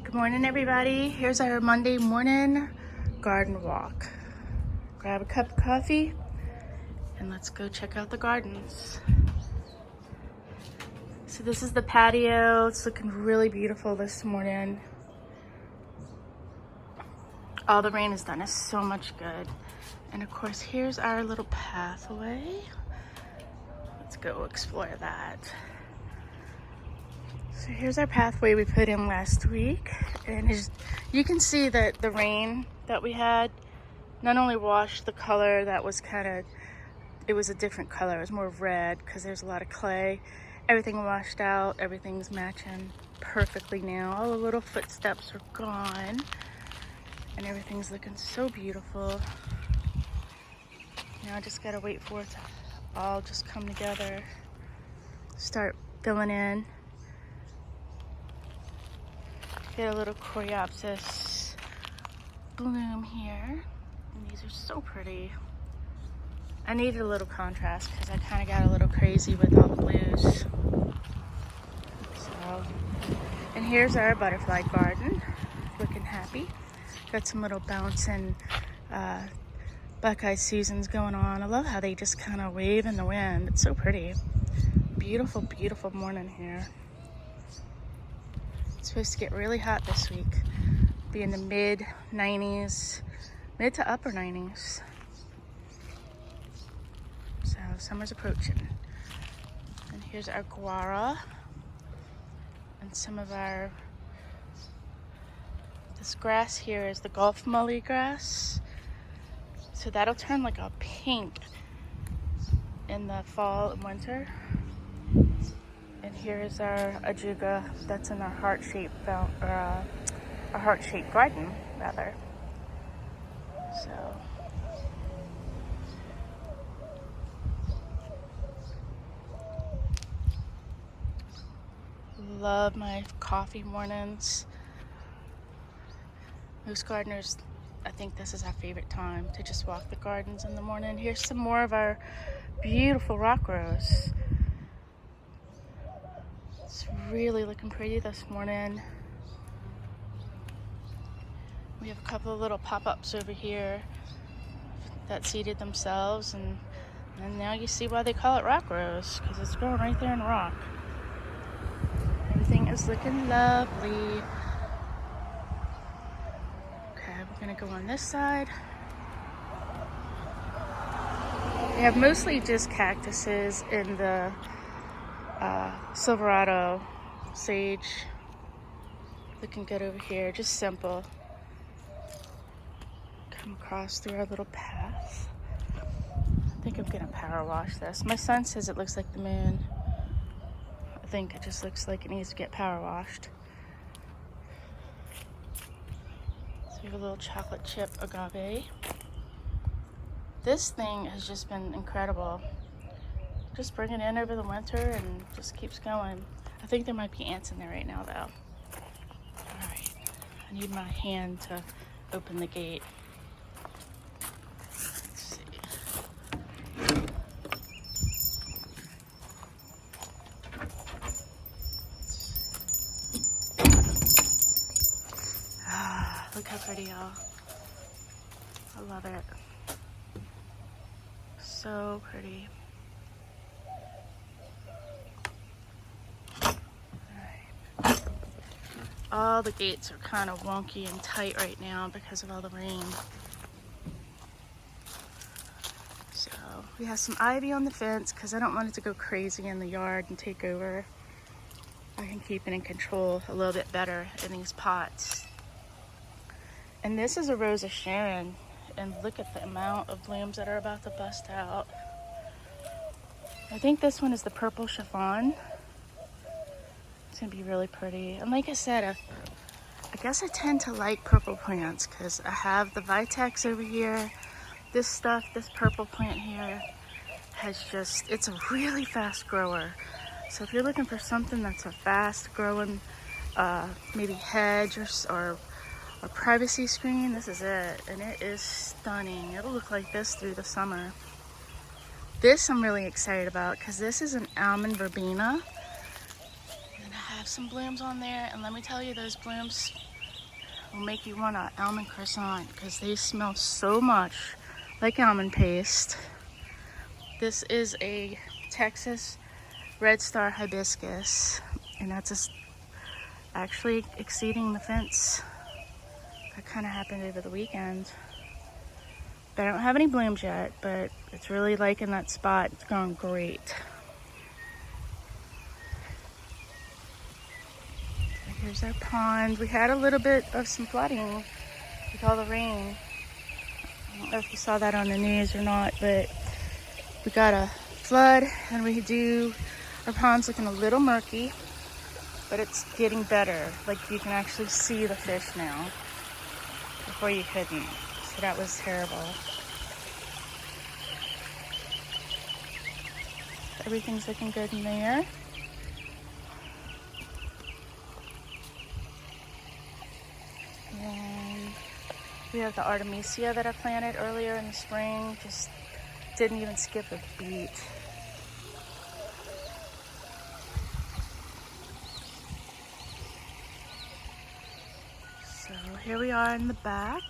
Good morning, everybody. Here's our Monday morning garden walk. Grab a cup of coffee and let's go check out the gardens. So this is the patio. It's looking really beautiful this morning. All the rain has done us so much good. And of course, here's our little pathway. Let's go explore that. So here's our pathway we put in last week, and as you can see that the rain that we had not only washed the color that was it was a different color, it was more red because there's a lot of clay. Everything washed out, everything's matching perfectly now. All the little footsteps are gone and everything's looking so beautiful. Now I just gotta wait for it to all just come together, start filling in. Get a little coreopsis bloom here, and these are so pretty. I needed a little contrast because I kind of got a little crazy with all the blues. So, and here's our butterfly garden, looking happy. Got some little bouncing Buckeye Susans going on. I love how they just kind of wave in the wind. It's so pretty. Beautiful, beautiful morning here. It's supposed to get really hot this week. Be in the mid 90s, mid to upper 90s. So summer's approaching. And here's our guara and some of this grass here is the Gulf mully grass. So that'll turn like a pink in the fall and winter. And here is our ajuga that's in our heart-shaped garden, rather. So love my coffee mornings. Most gardeners, I think this is our favorite time to just walk the gardens in the morning. Here's some more of our beautiful rock rose. It's really looking pretty this morning. We have a couple of little pop-ups over here that seeded themselves, and now you see why they call it rock rose, because it's growing right there in the rock. Everything is looking lovely. Okay, we're gonna go on this side. We have mostly just cactuses in the Silverado sage. Looking good over here, just simple. Come across through our little path. I think I'm gonna power wash this. My son says it looks like the moon. I think it just looks like it needs to get power washed. So we have a little chocolate chip agave. This thing has just been incredible. Just bring it in over the winter and just keeps going. I think there might be ants in there right now, though. All right, I need my hand to open the gate. Let's see. Ah, look how pretty, y'all. I love it. So pretty. All the gates are kind of wonky and tight right now because of all the rain. So we have some ivy on the fence because I don't want it to go crazy in the yard and take over. I can keep it in control a little bit better in these pots. And this is a Rose of Sharon, and look at the amount of blooms that are about to bust out. I think this one is the purple chiffon. It's gonna be really pretty. And like I said, I guess I tend to like purple plants because I have the Vitex over here. This purple plant here it's a really fast grower. So if you're looking for something that's a fast growing, maybe hedge or a privacy screen, this is it. And it is stunning. It'll look like this through the summer. This I'm really excited about because this is an almond verbena. Some blooms on there, and let me tell you, those blooms will make you want an almond croissant because they smell so much like almond paste. This is a Texas Red Star hibiscus, and that's just actually exceeding the fence. That kind of happened over the weekend. But I don't have any blooms yet, but it's really liking that spot. It's going great. Here's our pond. We had a little bit of some flooding with all the rain. I don't know if you saw that on the news or not, but we got a flood and our pond's looking a little murky, but it's getting better. Like you can actually see the fish now. Before you couldn't. So that was terrible. Everything's looking good in there. And we have the Artemisia that I planted earlier in the spring. Just didn't even skip a beat. So here we are in the back.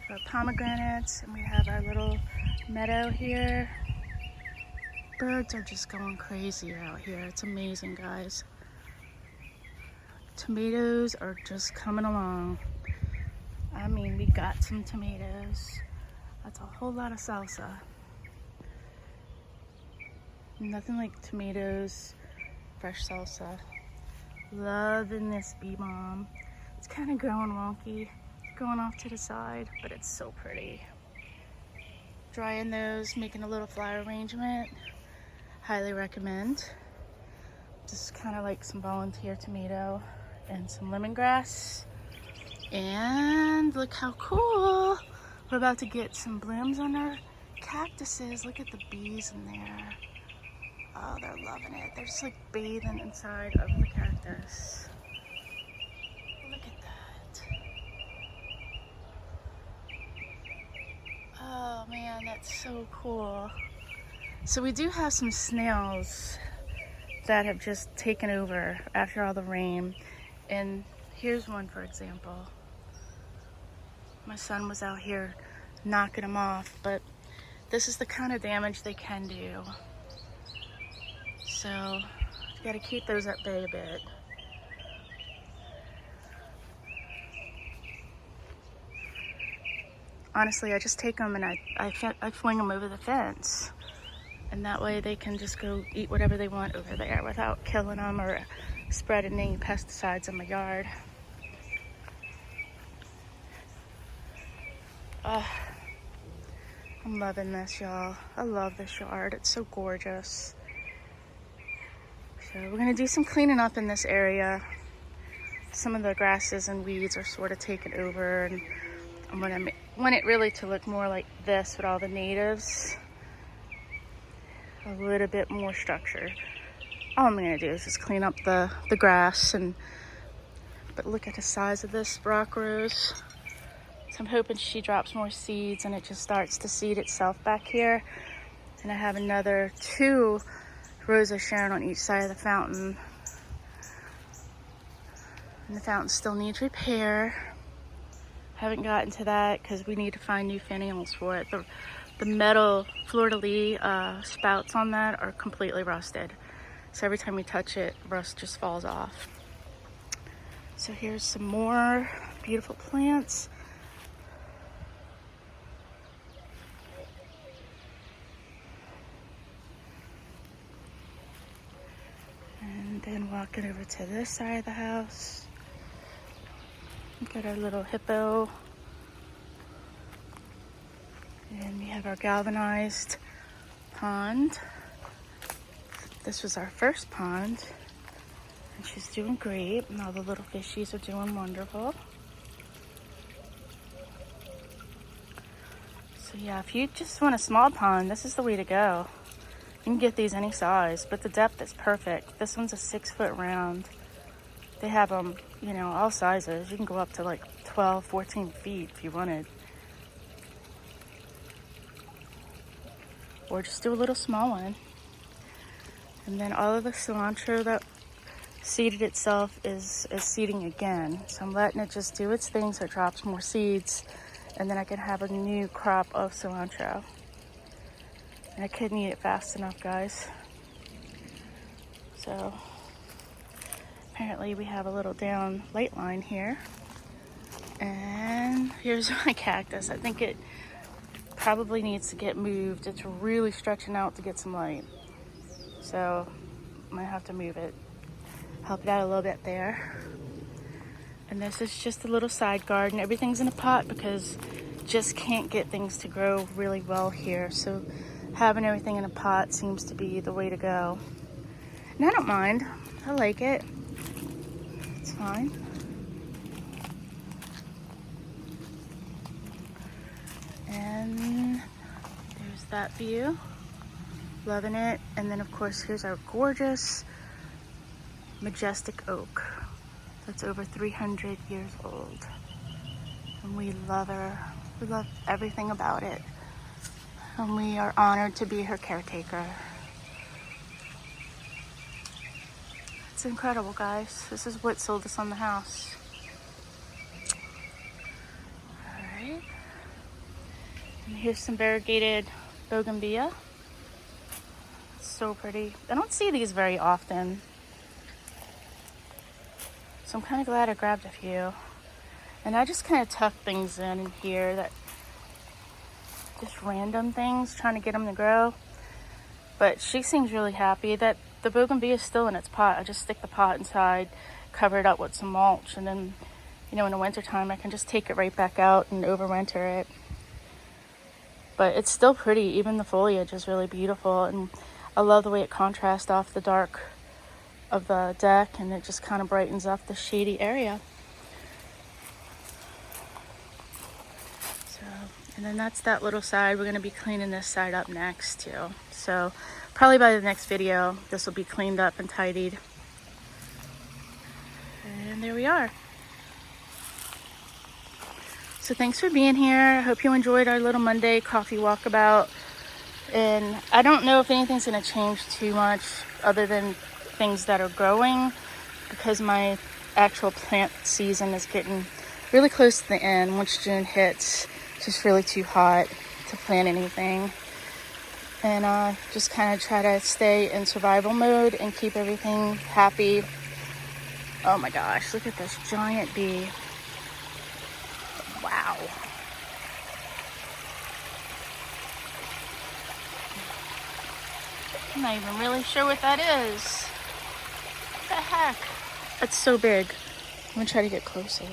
Our pomegranates, and we have our little meadow here. Birds are just going crazy out here. It's amazing, guys. Tomatoes are just coming along. I mean, we got some tomatoes. That's a whole lot of salsa. Nothing like tomatoes, fresh salsa. Loving this bee balm. It's kind of growing wonky, going off to the side, but it's so pretty. Drying those, making a little flower arrangement. Highly recommend. Just kind of like some volunteer tomato and some lemongrass. And look how cool. We're about to get some blooms on our cactuses. Look at the bees in there. Oh, they're loving it. They're just like bathing inside of the cactus. Look at that. Oh man, that's so cool. So we do have some snails that have just taken over after all the rain. And here's one, for example. My son was out here knocking them off, but this is the kind of damage they can do. So you gotta keep those at bay a bit. Honestly, I just take them and I fling them over the fence. And that way they can just go eat whatever they want over there without killing them or spreading any pesticides in my yard. I'm loving this, y'all. I love this yard. It's so gorgeous. So we're gonna do some cleaning up in this area. Some of the grasses and weeds are sort of taken over, and I'm gonna want it really to look more like this with all the natives. A little bit more structure. All I'm gonna do is just clean up the grass, but look at the size of this rock rose. So I'm hoping she drops more seeds and it just starts to seed itself back here. And I have another 2 Rosa Sharon on each side of the fountain. And the fountain still needs repair. Haven't gotten to that because we need to find new finials for it. The metal fleur-de-lis spouts on that are completely rusted. So every time we touch it, rust just falls off. So here's some more beautiful plants. And then walking over to this side of the house. We've got our little hippo. And we have our galvanized pond. This was our first pond. And she's doing great. And all the little fishies are doing wonderful. So yeah, if you just want a small pond, this is the way to go. You can get these any size, but the depth is perfect. This one's a 6-foot round. They have them, you know, all sizes. You can go up to like 12, 14 feet if you wanted. Or just do a little small one. And then all of the cilantro that seeded itself is seeding again. So I'm letting it just do its thing so it drops more seeds, and then I can have a new crop of cilantro. And I couldn't eat it fast enough, guys. So apparently we have a little down light line here. And here's my cactus. I think it probably needs to get moved. It's really stretching out to get some light. So I might have to move it. Help it out a little bit there. And this is just a little side garden. Everything's in a pot because just can't get things to grow really well here. So having everything in a pot seems to be the way to go. And I don't mind. I like it. It's fine. And there's that view. Loving it. And then of course here's our gorgeous majestic oak that's over 300 years old. And we love her. We love everything about it. And we are honored to be her caretaker. It's incredible, guys. This is what sold us on the house. Alright. And here's some variegated bougainvillea. It's so pretty. I don't see these very often. So I'm kind of glad I grabbed a few. And I just kind of tuck things in here, that just random things, trying to get them to grow. But she seems really happy that the bougainvillea is still in its pot. I just stick the pot inside, cover it up with some mulch, and then, you know, in the wintertime I can just take it right back out and overwinter it. But it's still pretty. Even the foliage is really beautiful, and I love the way it contrasts off the dark of the deck, and it just kind of brightens up the shady area. So, and then that's that little side. We're going to be cleaning this side up next too. So probably by the next video this will be cleaned up and tidied. And there we are. So thanks for being here. I hope you enjoyed our little Monday coffee walkabout. And I don't know if anything's going to change too much other than things that are growing, because my actual plant season is getting really close to the end. Once June hits, it's just really too hot to plant anything. And just kind of try to stay in survival mode and keep everything happy. Oh my gosh, look at this giant bee. Wow. I'm not even really sure what that is. What the heck? That's so big. I'm gonna try to get closer.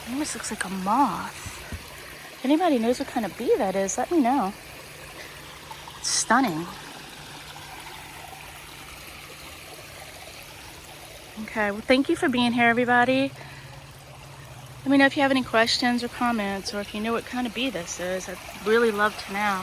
It almost looks like a moth. If anybody knows what kind of bee that is, let me know. It's stunning. Okay, well, thank you for being here, everybody. Let me know if you have any questions or comments, or if you know what kind of bee this is. I'd really love to know.